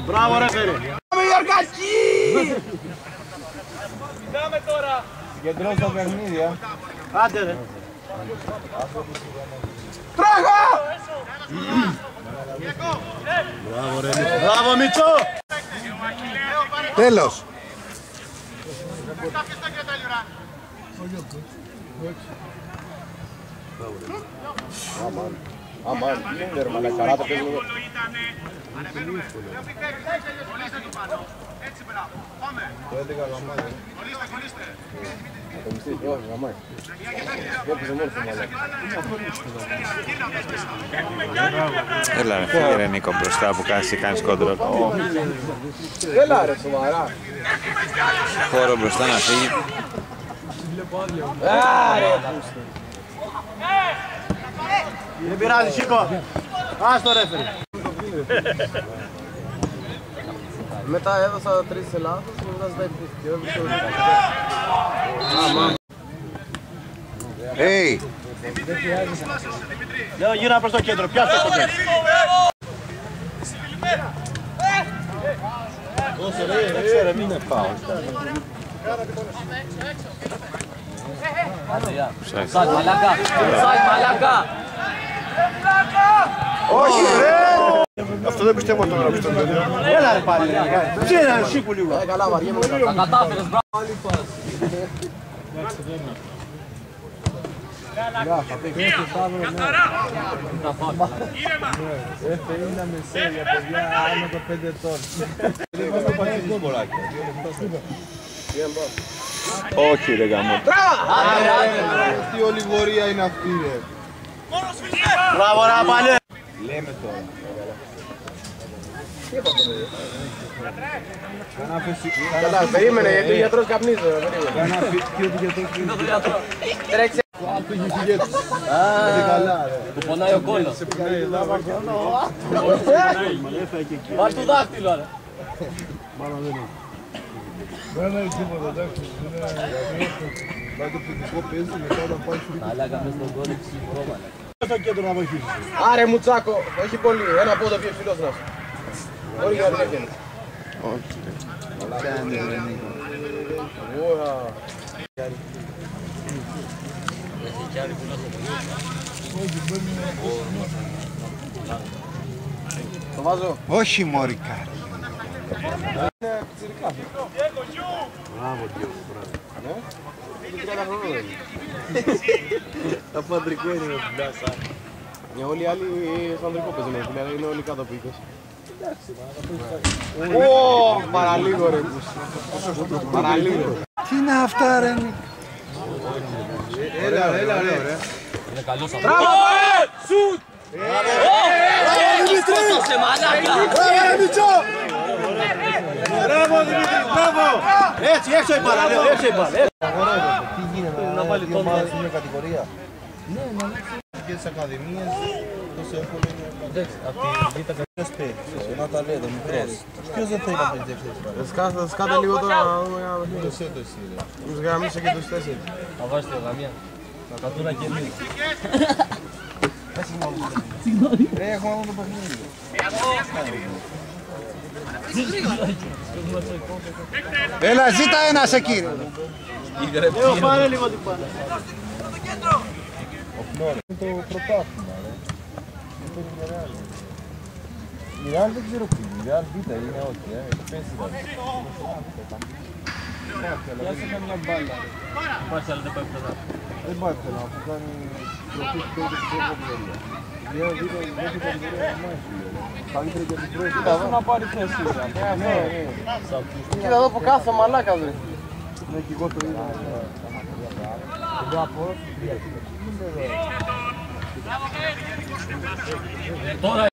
Μπράβο ρε φέρε! Πάμε Γιωργάκη! Πάμε τώρα! Συγκεντρώσου το παιχνίδι, Άντε ρε! Τράγα! Μπράβο ρε! Μπράβο Μίτσο! Τέλος! Αμάν, δεν μαλάκα, καράτα παίζουμε εδώ. Το 11 γαμάει. Το μισθείς, όχι γαμάει. Έπαιζε μόνο στο μαλάκα. Έλα ρε φύγε ρε Νίκο μπροστά που κάνεις κόντρολ. Έλα ρε σοβαρά. Χώρο μπροστά να φύγει. Δεν πειράζει Σίκο! Άστο ρε φέρε! Μετά έδωσα 3 σε λάθος και μετά ζητάει Hey! Λέω γύρω προς το κέντρο, πιάσε το κέντρο! Δώσε ρε, έξω ρε, μην είναι πάω! Σάιτ μαλάκα! Σάιτ μαλάκα! Όχι ρε! Αυτό δεν πιστεύω το γράψει το παιδί. Έλα ρε πάλι ρε, τι είναι ρε Σίκου λίγο. Καλά βαριέμαι. Τα κατάφερες μπράβο! Είναι μεσαία παιδιά, άνω το 5 ετών. Όχι ρε γαμό. Τι ολιγορία είναι αυτή ρε. Μπράβο ρε πάλι. Λέμε τώρα. Καλά, περίμενε γιατί ο γιατρός καπνίζει τώρα. Τρέξε. Του πονάει ο κόλλος. Πάρ' το δάχτυλο ρε. Δεν είναι τίποτα, εντάξει. Πάει το παιδικό παίζει μετά όταν πάει σου. Μαλάκα μες στον κόλλο ψυχρό μαλάκα. Στο κέντρο να βοηθήσεις. Άρε Μουτσάκο, όχι πολύ. Ένα πόδο πιο ψηλός να σου. Όχι για δεν έφτιανε. Όχι ρε. Κάνε ρε Νίκο. Το βάζω. Όχι μόρικα. Είναι πιτσιρικά. Μπράβο Διώργο, μπράβο. Είναι 30 χρονών είναι. Από αντρικό είναι ο Μπλάσα. Όλοι οι άλλοι στο ανδρικό παίζουν, δηλαδή είναι όλοι κάτω από 20. Παραλίγο ρε. Παραλίγο. Τι είναι αυτά ρε Νίκο. Έλα ρε. Είναι καλός αυτό. Μπράβο! Σουτ! Σκότωσε μαλάκα! Μπράβο Δημήτρη, μπράβο! Έτσι, έξω η μπάλα, λέω, έξω η μπάλα. Τι γίνεται Να βάλει δύο τον ομάδες στην ίδια κατηγορία. Ναι, και τις ακαδημίες τόσο εύκολο είναι. Εντάξει, απ' τη β' Να τα λέει το μικρός. Ποιος δεν θέλει να παίζει δεύτερη. Σκάτε λίγο τώρα να δούμε ένα παιχνίδι. Το σέτο εσύ ρε. Τους γραμμίσε και τους 4. Θα βάζεις τη γαμία. Να κατούρα και εμείς. Ρε έχουμε μόνο το παιχνίδι. Έλα ζήτα ένας εκεί ρε. Λέω, πάρε λίγο την μπάλα. Το πρωτάθλημα ρε. Αυτό είναι Ρεάλ. Η Ρεάλ δεν ξέρω τι είναι. Η Ρεάλ Β είναι όχι. Έχει πέσει δηλαδή. Πιάσε καμιά μπάλα ρε. Υπάρχει αλλά δεν πάει πουθενά. Δεν πάει πουθενά που κάνει τροφή και πέντε στην πρώτη. Η Ρεάλ Β δεν έχει κατηγορία να μάχει. Καλύτερη και την πρώτη. Κοίτα εδώ να πάρει θέση. Ναι. Κοίτα εδώ που κάθε μαλάκα βρε. Ναι και εγώ το είδα. Εδώ από Τώρα